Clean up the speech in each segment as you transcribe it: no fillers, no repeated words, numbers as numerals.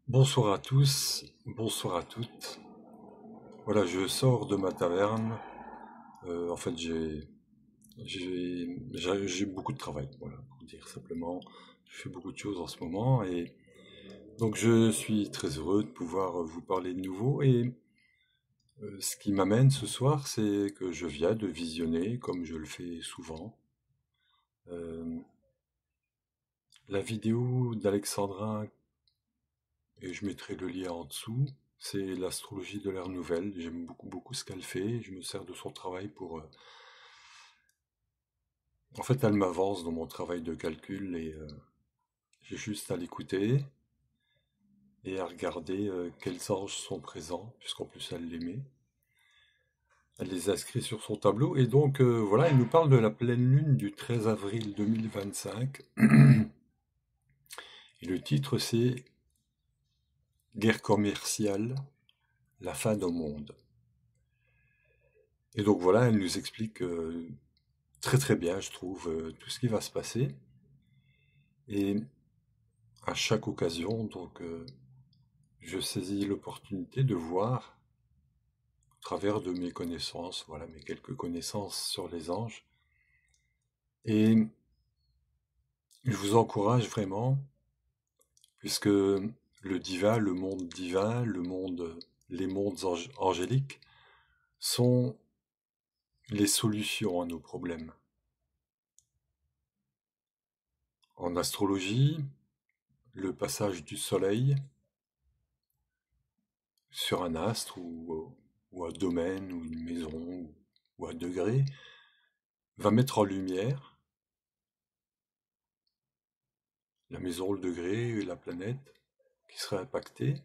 Bonsoir à tous, bonsoir à toutes. Voilà, je sors de ma taverne. En fait, j'ai beaucoup de travail. Voilà, pour dire simplement, je fais beaucoup de choses en ce moment et donc je suis très heureux de pouvoir vous parler de nouveau. Et ce qui m'amène ce soir, c'est que je viens de visionner, comme je le fais souvent, euh, la vidéo d'Alexandrin, et je mettrai le lien en dessous. C'est l'astrologie de l'ère nouvelle. J'aime beaucoup ce qu'elle fait. Je me sers de son travail pour... En fait, elle m'avance dans mon travail de calcul et j'ai juste à l'écouter et à regarder quels anges sont présents, puisqu'en plus elle les met. Elle les inscrit sur son tableau. Et donc, voilà, elle nous parle de la pleine lune du 13 avril 2025. Et le titre, c'est Guerre commerciale, la fin du monde. Et donc voilà, elle nous explique très bien, je trouve, tout ce qui va se passer. Et à chaque occasion, donc, je saisis l'opportunité de voir, au travers de mes connaissances, voilà, mes quelques connaissances sur les anges. Et je vous encourage vraiment, puisque le divin, les mondes angéliques sont les solutions à nos problèmes. En astrologie, le passage du soleil sur un astre ou un domaine ou une maison ou un degré va mettre en lumière la maison, le degré et la planète qui serait impactée.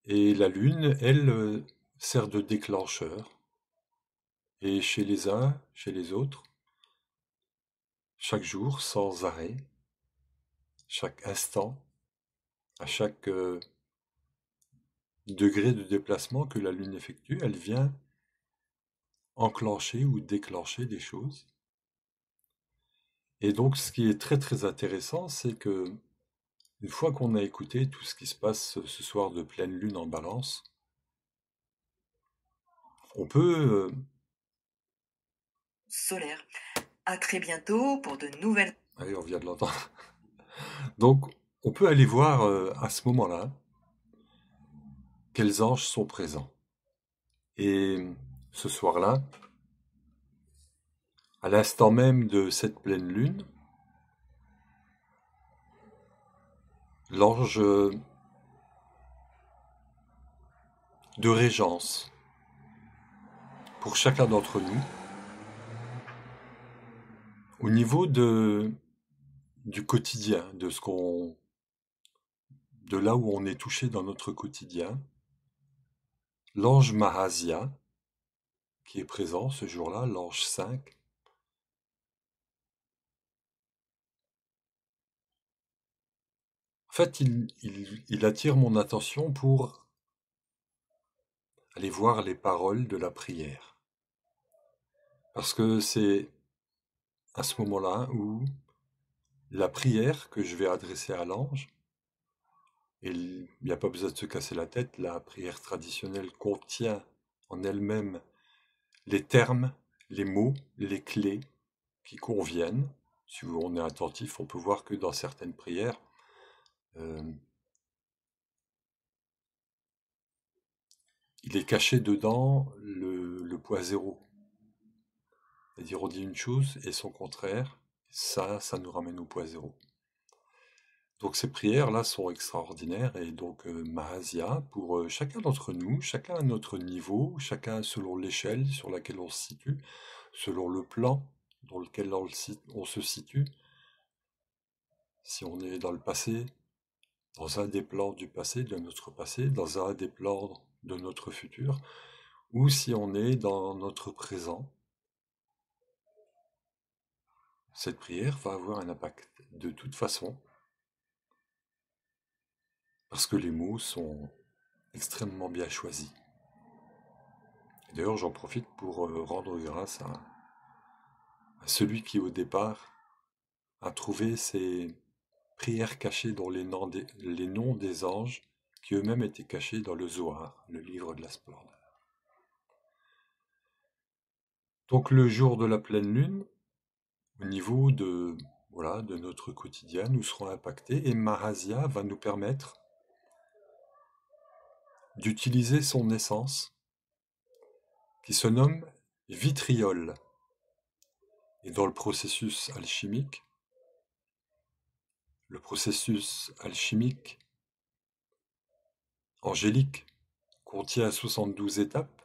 Et la Lune, elle, sert de déclencheur. Et chez les uns, chez les autres, chaque jour, sans arrêt, chaque instant, à chaque degré de déplacement que la Lune effectue, elle vient enclencher ou déclencher des choses. Et donc, ce qui est très intéressant, c'est que une fois qu'on a écouté tout ce qui se passe ce soir de pleine lune en Balance, on peut, Solaire. À très bientôt pour de nouvelles. allez, on vient de l'entendre. Donc, on peut aller voir à ce moment-là quels anges sont présents. Et ce soir-là, à l'instant même de cette pleine lune, l'ange de régence pour chacun d'entre nous, au niveau du quotidien, de là où on est touché dans notre quotidien, l'ange Mahasia, qui est présent ce jour-là, l'ange 5. En fait, il attire mon attention pour aller voir les paroles de la prière. Parce que c'est à ce moment-là où la prière que je vais adresser à l'ange, et il n'y a pas besoin de se casser la tête, la prière traditionnelle contient en elle-même les termes, les mots, les clés qui conviennent. Si on est attentif, on peut voir que dans certaines prières, euh, il est caché dedans le poids zéro. C'est-à-dire on dit une chose et son contraire, ça nous ramène au poids zéro. Donc ces prières-là sont extraordinaires et donc Mahasia, pour chacun d'entre nous, chacun à notre niveau, chacun selon l'échelle sur laquelle on se situe, selon le plan dans lequel on se situe, si on est dans le passé, dans un des plans du passé, de notre passé, dans un des plans de notre futur, ou si on est dans notre présent, cette prière va avoir un impact de toute façon, parce que les mots sont extrêmement bien choisis. D'ailleurs, j'en profite pour rendre grâce à celui qui, au départ, a trouvé ces prières cachées dans les noms des anges qui eux-mêmes étaient cachés dans le Zohar, le livre de la splendeur. Donc le jour de la pleine lune, au niveau de notre quotidien, nous serons impactés et Mahazia va nous permettre d'utiliser son essence qui se nomme vitriol. Et dans le processus alchimique angélique contient 72 étapes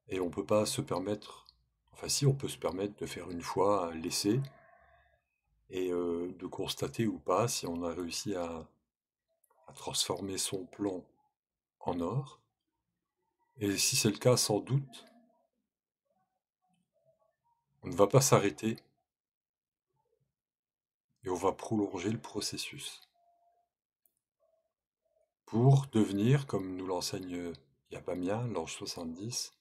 et on ne peut pas se permettre, enfin si on peut se permettre de faire une fois un l'essai et de constater ou pas si on a réussi à transformer son plomb en or. Et si c'est le cas, sans doute, on ne va pas s'arrêter et on va prolonger le processus pour devenir, comme nous l'enseigne Yabamia, l'ange 70,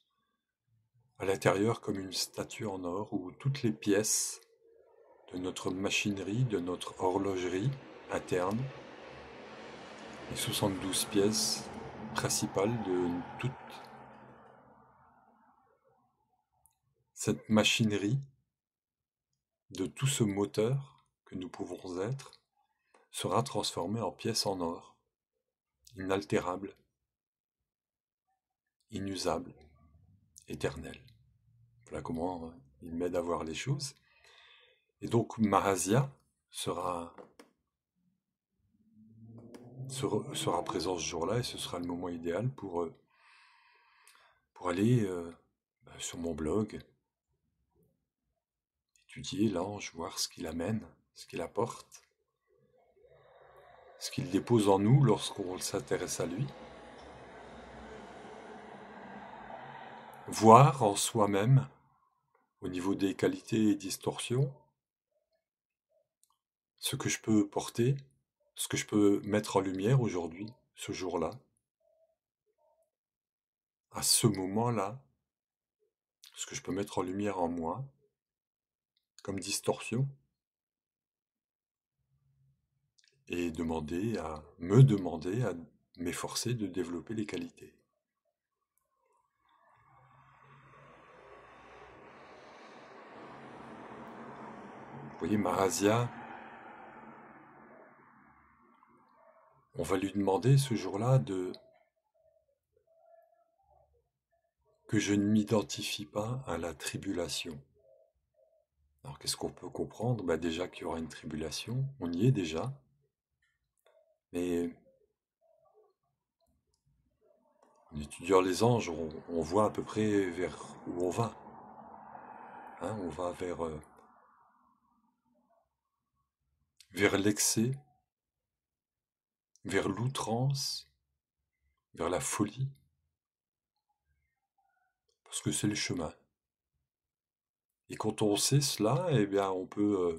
à l'intérieur comme une statue en or où toutes les pièces de notre machinerie, de notre horlogerie interne, les 72 pièces principales de toute cette machinerie, de tout ce moteur que nous pouvons être, sera transformée en pièces en or, inaltérable, inusable, éternelle. Voilà comment il m'aide à voir les choses. Et donc Mahazia sera présent ce jour-là et ce sera le moment idéal pour aller sur mon blog, étudier l'ange, voir ce qu'il amène, ce qu'il apporte, ce qu'il dépose en nous lorsqu'on s'intéresse à lui. Voir en soi-même, au niveau des qualités et distorsions, ce que je peux porter, ce que je peux mettre en lumière aujourd'hui, ce jour-là, à ce moment-là, ce que je peux mettre en lumière en moi, comme distorsion, et me demander à m'efforcer de développer les qualités. Vous voyez, Mahazia, on va lui demander ce jour-là que je ne m'identifie pas à la tribulation. Alors qu'est-ce qu'on peut comprendre? Déjà qu'il y aura une tribulation, on y est déjà, mais en étudiant les anges, on voit à peu près vers où on va. On va vers l'excès, vers l'outrance, vers la folie, parce que c'est le chemin. Et quand on sait cela, eh bien on peut,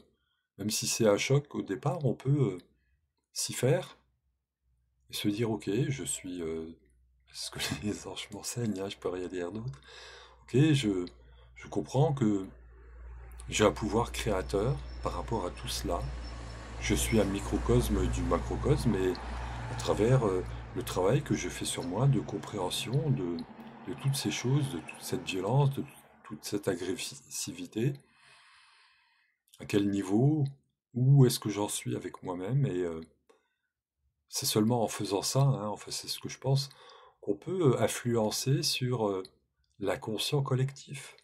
même si c'est un choc au départ, on peut s'y faire et se dire ok, je suis ce que les anges m'enseignent, je peux rien dire d'autre. Ok, je comprends que j'ai un pouvoir créateur par rapport à tout cela. Je suis un microcosme du macrocosme et à travers le travail que je fais sur moi de compréhension de toutes ces choses, de toute cette violence, de toute cette agressivité, à quel niveau, où est-ce que j'en suis avec moi-même et c'est seulement en faisant ça, enfin c'est ce que je pense, qu'on peut influencer sur l'inconscient collectif.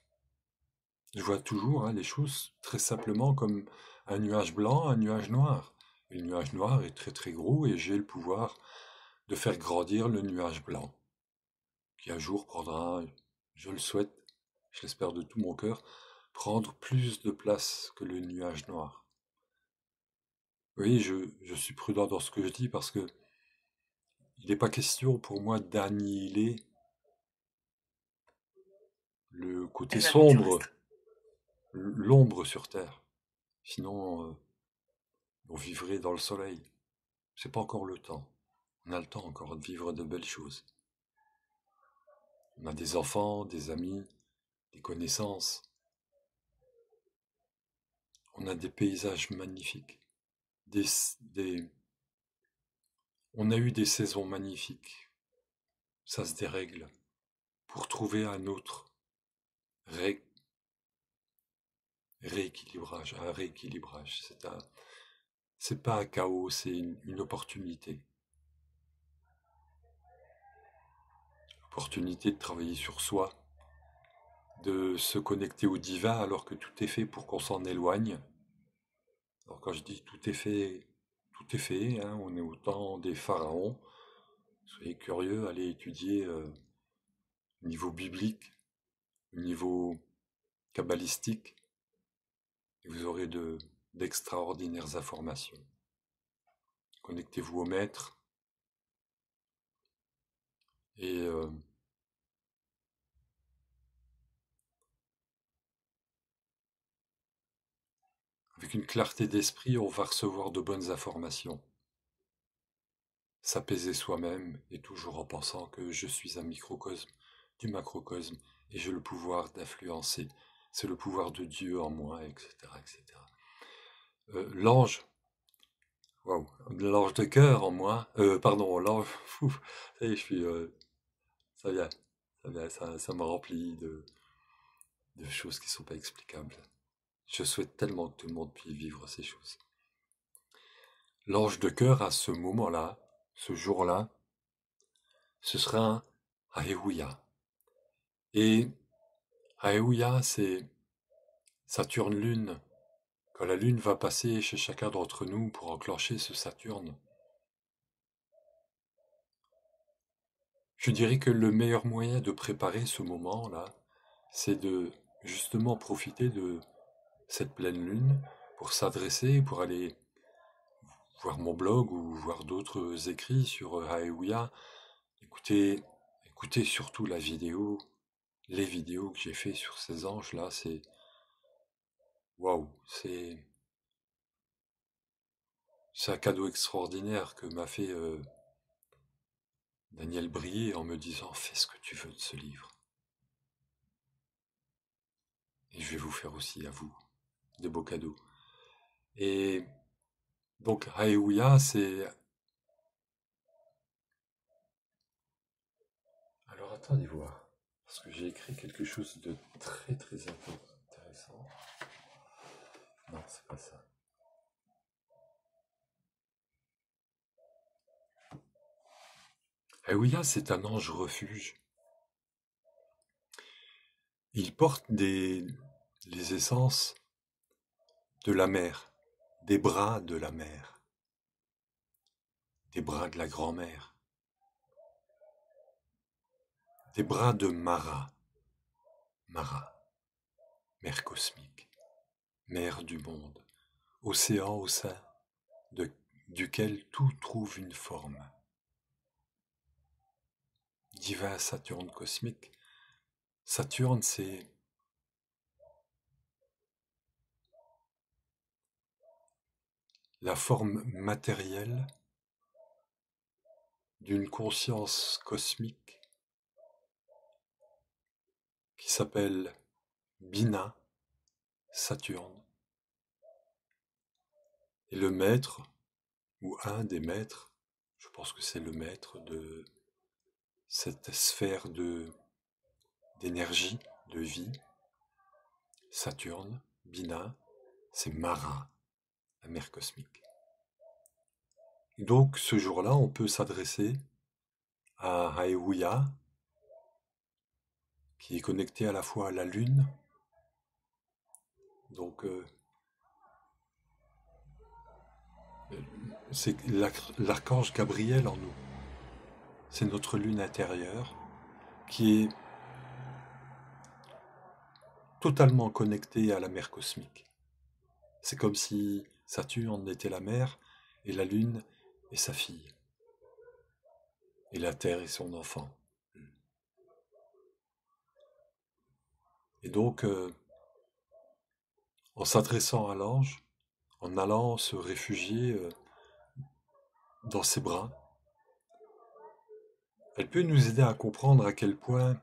Je vois toujours les choses très simplement comme un nuage blanc, un nuage noir. Et le nuage noir est très très gros et j'ai le pouvoir de faire grandir le nuage blanc, qui un jour prendra, je le souhaite, je l'espère de tout mon cœur, prendre plus de place que le nuage noir. Oui, je suis prudent dans ce que je dis parce que il n'est pas question pour moi d'annihiler le côté sombre, l'ombre sur Terre. Sinon, on vivrait dans le soleil. C'est pas encore le temps. On a le temps encore de vivre de belles choses. On a des enfants, des amis, des connaissances. On a des paysages magnifiques. des, des- on a eu des saisons magnifiques. Ça se dérègle pour trouver un autre ré- rééquilibrage, un rééquilibrage. C'est pas un chaos, c'est une opportunité. Opportunité de travailler sur soi, de se connecter au divin alors que tout est fait pour qu'on s'en éloigne. Alors quand je dis tout est fait, hein, on est au temps des pharaons. Soyez curieux, allez étudier au niveau biblique, au niveau kabbalistique, et vous aurez d'extraordinaires informations. Connectez-vous au maître et avec une clarté d'esprit, on va recevoir de bonnes informations. S'apaiser soi-même et toujours en pensant que je suis un microcosme du macrocosme et j'ai le pouvoir d'influencer. C'est le pouvoir de Dieu en moi, etc., etc. L'ange, waouh, l'ange de cœur en moi, pardon, l'ange, ça y est, je suis, ça vient, ça me remplit de choses qui sont pas explicables. Je souhaite tellement que tout le monde puisse vivre ces choses. L'ange de cœur, à ce moment-là, ce jour-là, ce sera un Aéouya. Et Aéouya, c'est Saturne-Lune. Quand la Lune va passer chez chacun d'entre nous pour enclencher ce Saturne, je dirais que le meilleur moyen de préparer ce moment-là, c'est de justement profiter de cette pleine Lune pour s'adresser, pour aller voir mon blog ou voir d'autres écrits sur Aéouya. Écoutez surtout les vidéos que j'ai fait sur ces anges-là, c'est waouh, c'est un cadeau extraordinaire que m'a fait Daniel Brier en me disant fais ce que tu veux de ce livre. Et je vais vous faire aussi à vous de beaux cadeaux. Et donc Aéouya, c'est... Alors attendez voir, parce que j'ai écrit quelque chose de très très intéressant. Non, c'est pas ça. Aéouya, c'est un ange refuge. Il porte les essences de la mer, des bras de la mer, des bras de la grand-mère, des bras de Mara, mère cosmique, mère du monde, océan au sein duquel tout trouve une forme. Divin Saturne cosmique. Saturne, c'est la forme matérielle d'une conscience cosmique qui s'appelle Bina, Saturne. Et le maître, ou un des maîtres, je pense que c'est le maître de cette sphère d'énergie, de vie, Saturne, Bina, c'est Mara, la mère cosmique. Et donc ce jour-là, on peut s'adresser à Aéouya, qui est connecté à la fois à la Lune, donc c'est l'archange Gabriel en nous. C'est notre Lune intérieure qui est totalement connectée à la mer cosmique. C'est comme si Saturne était la mère et la Lune est sa fille. Et la Terre est son enfant. Et donc, en s'adressant à l'ange, en allant se réfugier dans ses bras, elle peut nous aider à comprendre à quel point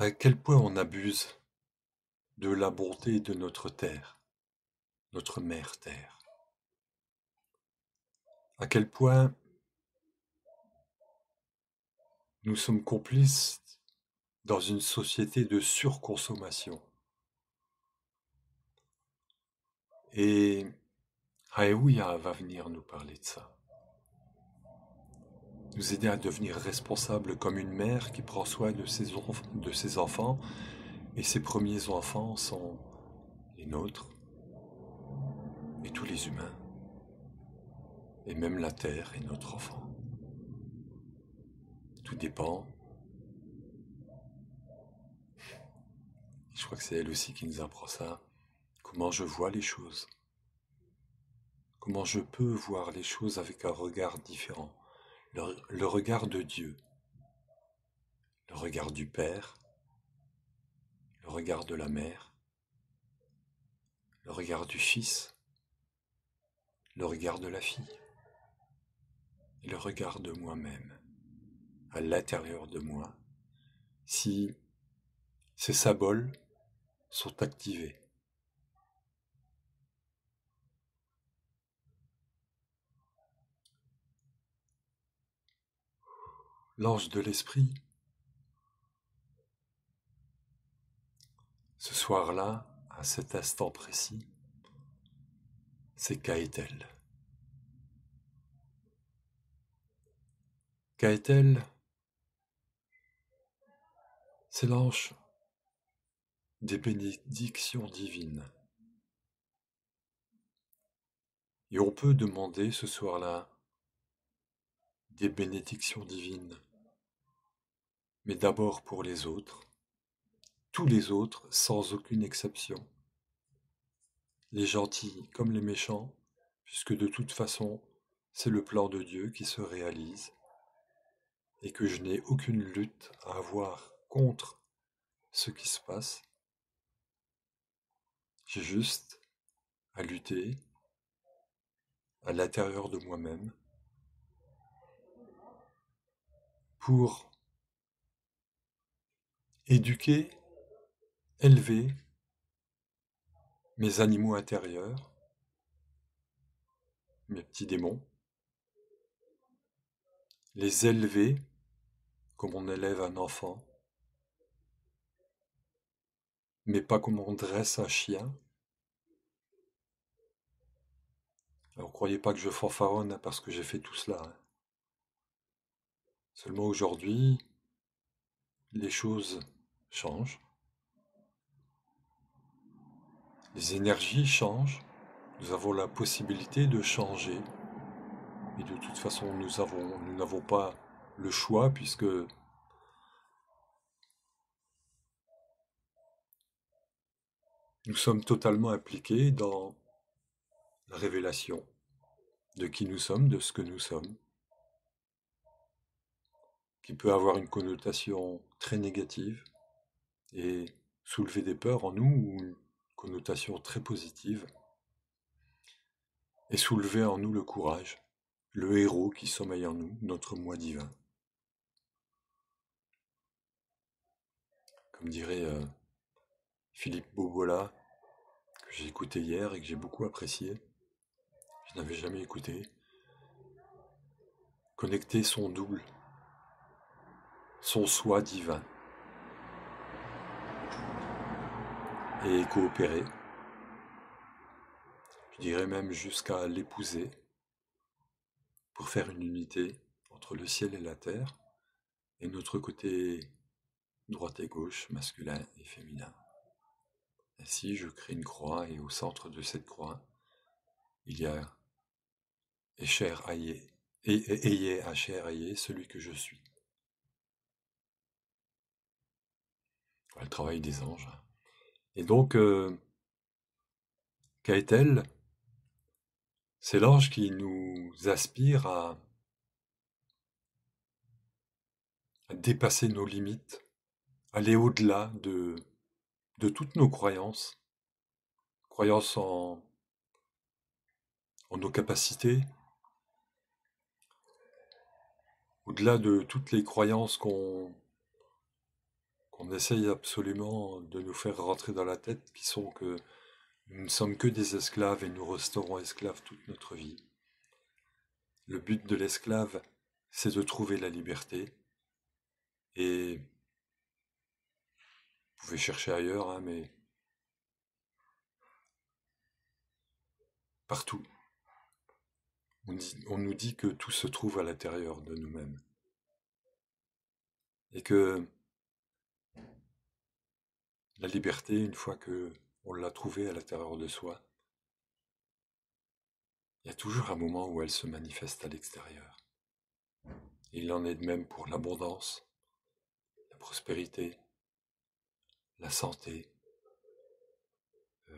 à quel point on abuse de la bonté de notre terre, notre mère terre. À quel point nous sommes complices dans une société de surconsommation. Et Haeouya va venir nous parler de ça. Nous aider à devenir responsables comme une mère qui prend soin de ses enfants, et ses premiers enfants sont les nôtres, et tous les humains, et même la terre est notre enfant. Tout dépend. Je crois que c'est elle aussi qui nous apprend ça. Comment je vois les choses. Comment je peux voir les choses avec un regard différent. Le regard de Dieu. Le regard du Père. Le regard de la Mère. Le regard du Fils. Le regard de la fille. Et le regard de moi-même. À l'intérieur de moi. Si ces symboles sont activés. L'ange de l'esprit, ce soir-là, à cet instant précis, c'est Kaetel. Kaetel, c'est l'ange des bénédictions divines. Et on peut demander ce soir-là des bénédictions divines, mais d'abord pour les autres, tous les autres sans aucune exception, les gentils comme les méchants, puisque de toute façon, c'est le plan de Dieu qui se réalise, et que je n'ai aucune lutte à avoir contre ce qui se passe. J'ai juste à lutter à l'intérieur de moi-même pour éduquer, élever mes animaux intérieurs, mes petits démons, les élever comme on élève un enfant, mais pas comme on dresse un chien. Alors croyez pas que je fanfaronne parce que j'ai fait tout cela. Seulement aujourd'hui, les choses changent, les énergies changent, nous avons la possibilité de changer, et de toute façon nous n'avons pas le choix puisque nous sommes totalement impliqués dans la révélation de qui nous sommes, de ce que nous sommes, qui peut avoir une connotation très négative et soulever des peurs en nous, ou une connotation très positive, et soulever en nous le courage, le héros qui sommeille en nous, notre moi divin. Comme dirait Philippe Bobola, que j'ai écouté hier et que j'ai beaucoup apprécié, je n'avais jamais écouté, connecter son double, son soi divin, et coopérer. Je dirais même jusqu'à l'épouser pour faire une unité entre le ciel et la terre, et notre côté droite et gauche, masculin et féminin. Ainsi, je crée une croix, et au centre de cette croix, il y a Esher Hayé, Ayé Asher Hayé, celui que je suis. Voilà le travail des anges. Et donc, Kaetel, c'est l'ange qui nous aspire à dépasser nos limites, aller au-delà de toutes nos croyances, croyances en nos capacités, au-delà de toutes les croyances qu'on qu'on essaye absolument de nous faire rentrer dans la tête, qui sont que nous ne sommes que des esclaves et nous resterons esclaves toute notre vie. Le but de l'esclave, c'est de trouver la liberté. Et vous pouvez chercher ailleurs, hein, mais partout. On nous dit que tout se trouve à l'intérieur de nous-mêmes. Et que la liberté, une fois que on l'a trouvée à l'intérieur de soi, il y a toujours un moment où elle se manifeste à l'extérieur. Il en est de même pour l'abondance, la prospérité, la santé, tout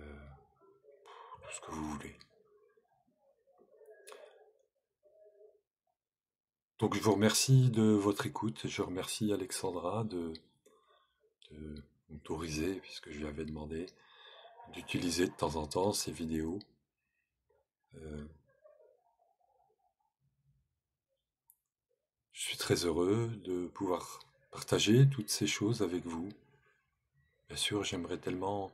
ce que vous voulez. Donc je vous remercie de votre écoute, je remercie Alexandra de m'autoriser, puisque je lui avais demandé, d'utiliser de temps en temps ces vidéos. Je suis très heureux de pouvoir partager toutes ces choses avec vous. Bien sûr, j'aimerais tellement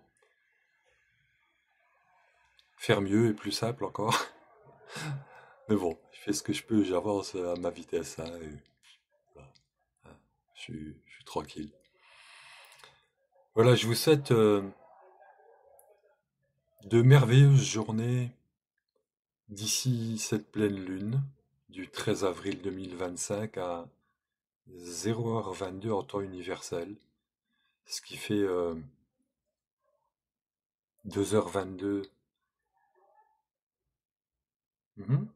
faire mieux et plus simple encore. Mais bon, je fais ce que je peux, j'avance à ma vitesse, hein, et voilà, hein, je suis tranquille. Voilà, je vous souhaite de merveilleuses journées d'ici cette pleine lune du 13 avril 2025 à 0h22 en temps universel, ce qui fait 2h22. Mhm.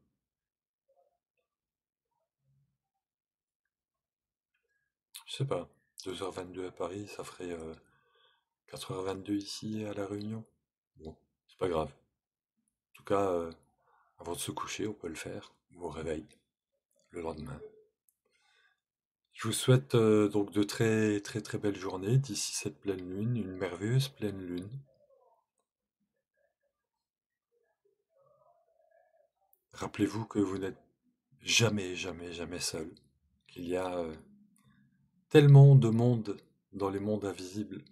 Je sais pas, 2h22 à Paris, ça ferait 4h22 ici à La Réunion. Bon, c'est pas grave. En tout cas, avant de se coucher, on peut le faire, ou au réveil, le lendemain. Je vous souhaite donc de très très très belles journées d'ici cette pleine lune, une merveilleuse pleine lune. Rappelez-vous que vous n'êtes jamais, jamais, jamais seul, qu'il y a tellement de monde dans les mondes invisibles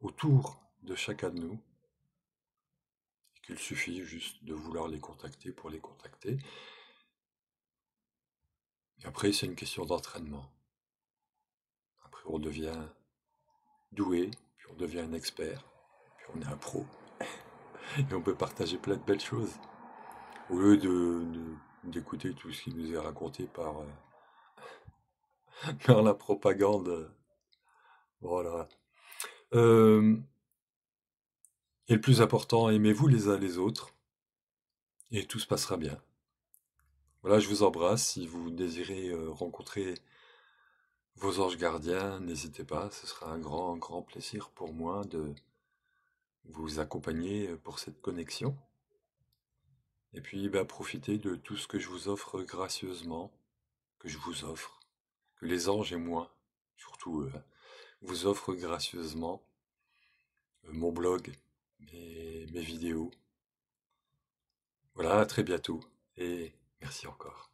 autour de chacun de nous, et qu'il suffit juste de vouloir les contacter pour les contacter. Et après, c'est une question d'entraînement. Après, on devient doué, puis on devient un expert, puis on est un pro, et on peut partager plein de belles choses. Au lieu d'écouter tout ce qui nous est raconté par la propagande. Voilà. Euh, et le plus important, aimez-vous les uns les autres, et tout se passera bien. Voilà, je vous embrasse. Si vous désirez rencontrer vos anges gardiens, n'hésitez pas. Ce sera un grand, grand plaisir pour moi de vous accompagner pour cette connexion. Et puis, profitez de tout ce que je vous offre gracieusement, que je vous offre, que les anges et moi, surtout eux, vous offrent gracieusement mon blog, mes vidéos. Voilà, à très bientôt et merci encore.